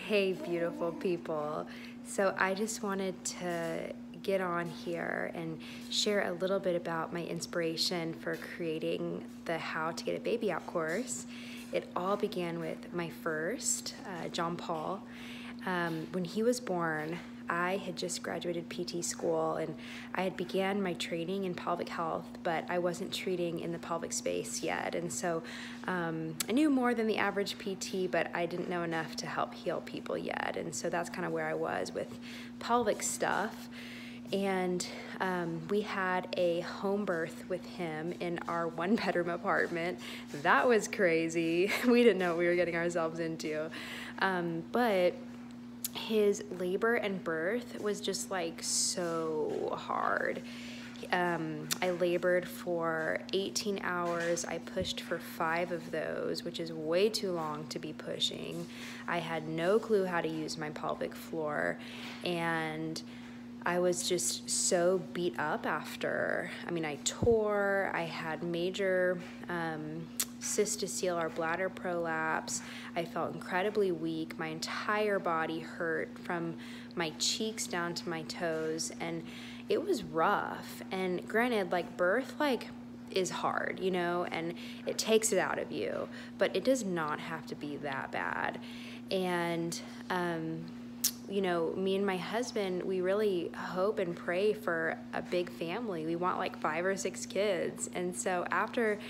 Hey, beautiful people. So I just wanted to get on here and share a little bit about my inspiration for creating the How to Get a Baby Out course. It all began with my first, John Paul. When he was born, I had just graduated PT school and I had began my training in pelvic health, but I wasn't treating in the pelvic space yet. And so I knew more than the average PT, but I didn't know enough to help heal people yet. And so that's kind of where I was with pelvic stuff. And we had a home birth with him in our one-bedroom apartment. That was crazy. We didn't know what we were getting ourselves into. But his labor and birth was just like so hard. I labored for 18 hours. I pushed for 5 of those, which is way too long to be pushing. I had no clue how to use my pelvic floor, and I was just so beat up after. I mean, I tore, I had major cystocele or bladder prolapse. I felt incredibly weak. My entire body hurt from my cheeks down to my toes, and it was rough. And granted, like birth, is hard, you know, and it takes it out of you, but it does not have to be that bad. And you know, me and my husband, we really hope and pray for a big family. We want like 5 or 6 kids. And so after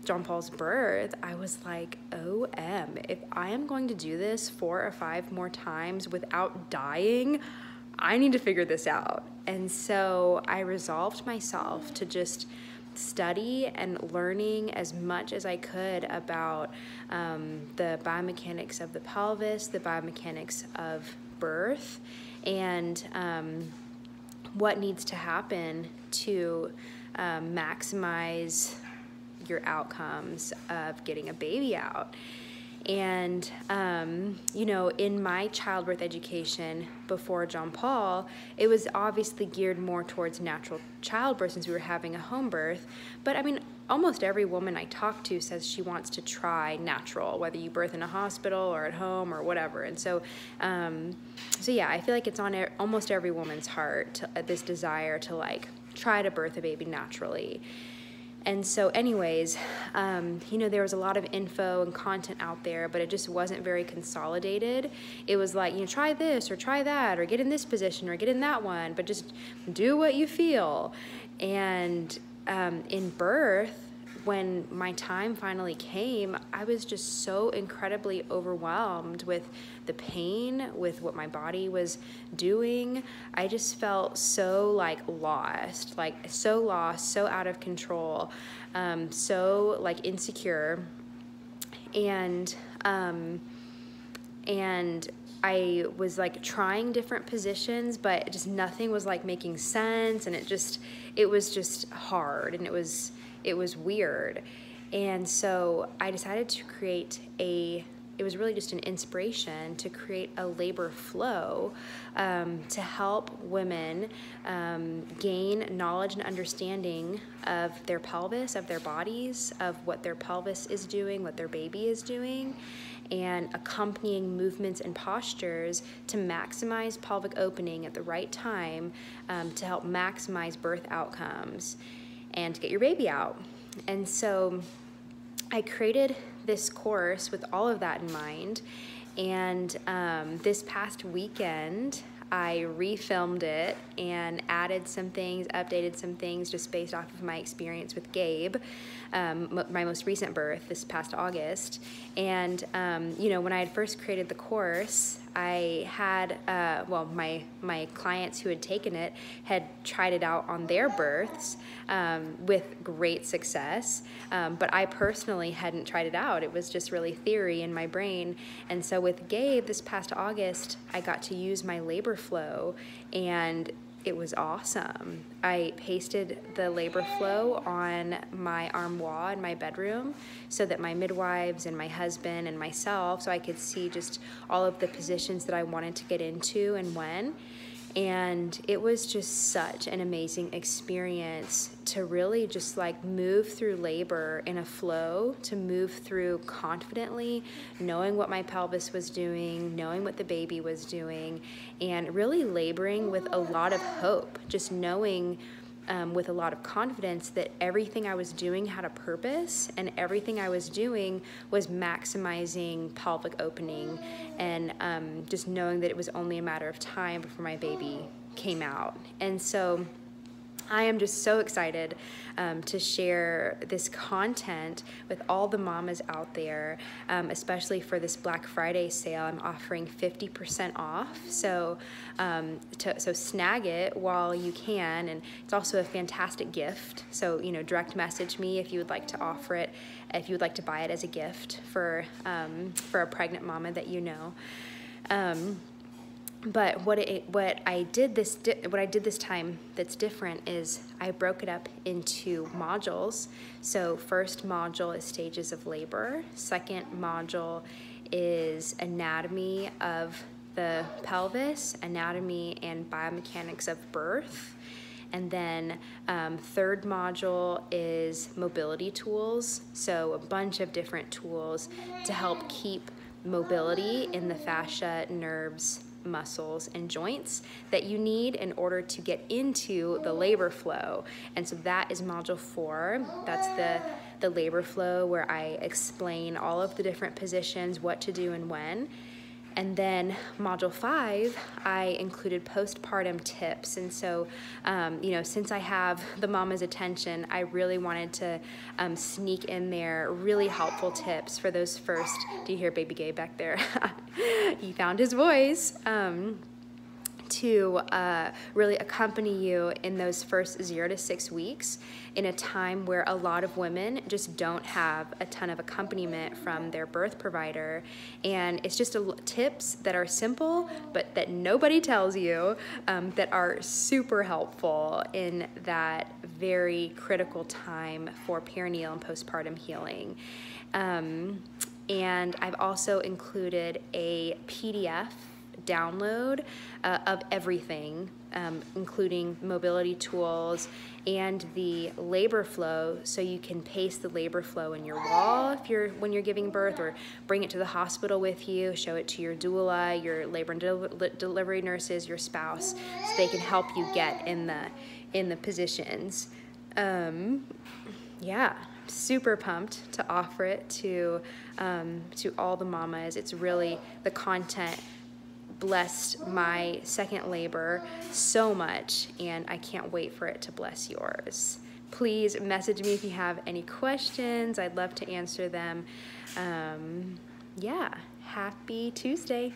John Paul's birth, I was like, OM, if I am going to do this 4 or 5 more times without dying, I need to figure this out. And so I resolved myself to just study and learning as much as I could about the biomechanics of the pelvis, the biomechanics of birth, and what needs to happen to maximize your outcomes of getting a baby out. And you know, in my childbirth education before John Paul, it was obviously geared more towards natural childbirth since we were having a home birth. But I mean, almost every woman I talk to says she wants to try natural, whether you birth in a hospital or at home or whatever. And so, so yeah, I feel like it's on almost every woman's heart, this desire to like try to birth a baby naturally. And so anyways, you know, there was a lot of info and content out there, but it just wasn't very consolidated. It was like, you know, try this or try that or get in this position or get in that one, but just do what you feel. And in birth, when my time finally came, I was just so incredibly overwhelmed with the pain, with what my body was doing. I just felt so like lost, so out of control, so like insecure. And I was like trying different positions, but just nothing was like making sense. And it was just hard, and it was weird. And so I decided to create it was really just an inspiration to create a labor flow to help women gain knowledge and understanding of their pelvis, of their bodies, of what their pelvis is doing, what their baby is doing, and accompanying movements and postures to maximize pelvic opening at the right time to help maximize birth outcomes and to get your baby out. And so I created this course with all of that in mind, and this past weekend I refilmed it and added some things, updated some things just based off of my experience with Gabe, my most recent birth this past August. And you know, when I had first created the course, I had, well, my clients who had taken it had tried it out on their births with great success, but I personally hadn't tried it out. It was just really theory in my brain. And so with Gabe this past August, I got to use my labor flow, and it was awesome. I pasted the labor flow on my armoire in my bedroom so that my midwives and my husband and myself, so I could see just all of the positions that I wanted to get into and when. And it was just such an amazing experience to really just like move through labor in a flow, to move through confidently, knowing what my pelvis was doing, knowing what the baby was doing, and really laboring with a lot of hope, just knowing with a lot of confidence that everything I was doing had a purpose, and everything I was doing was maximizing pelvic opening, and just knowing that it was only a matter of time before my baby came out. And so I am just so excited to share this content with all the mamas out there, especially for this Black Friday sale. I'm offering 50% off, so so snag it while you can, and it's also a fantastic gift. So direct message me if you would like to offer it, if you would like to buy it as a gift for a pregnant mama that you know. But what I did this time that's different is I broke it up into modules. So first module is stages of labor. Second module is anatomy of the pelvis, anatomy and biomechanics of birth. And then third module is mobility tools. So a bunch of different tools to help keep mobility in the fascia, nerves, muscles, and joints that you need in order to get into the labor flow. And so that is module 4. That's the labor flow, where I explain all of the different positions, what to do and when. And then module 5, I included postpartum tips. And so, since I have the mama's attention, I really wanted to sneak in there really helpful tips for those first. Do you hear Baby Gabe back there? He found his voice. To really accompany you in those first 0 to 6 weeks, in a time where a lot of women just don't have a ton of accompaniment from their birth provider. And it's just tips that are simple, but that nobody tells you, that are super helpful in that very critical time for perineal and postpartum healing. And I've also included a PDF download of everything, including mobility tools and the labor flow, so you can paste the labor flow in your wall when you're giving birth, or bring it to the hospital with you, show it to your doula, your labor and delivery nurses, your spouse, so they can help you get in the positions. Yeah, super pumped to offer it to all the mamas. It's really, the content blessed my second labor so much, and I can't wait for it to bless yours. Please message me if you have any questions. I'd love to answer them. Yeah, happy Tuesday.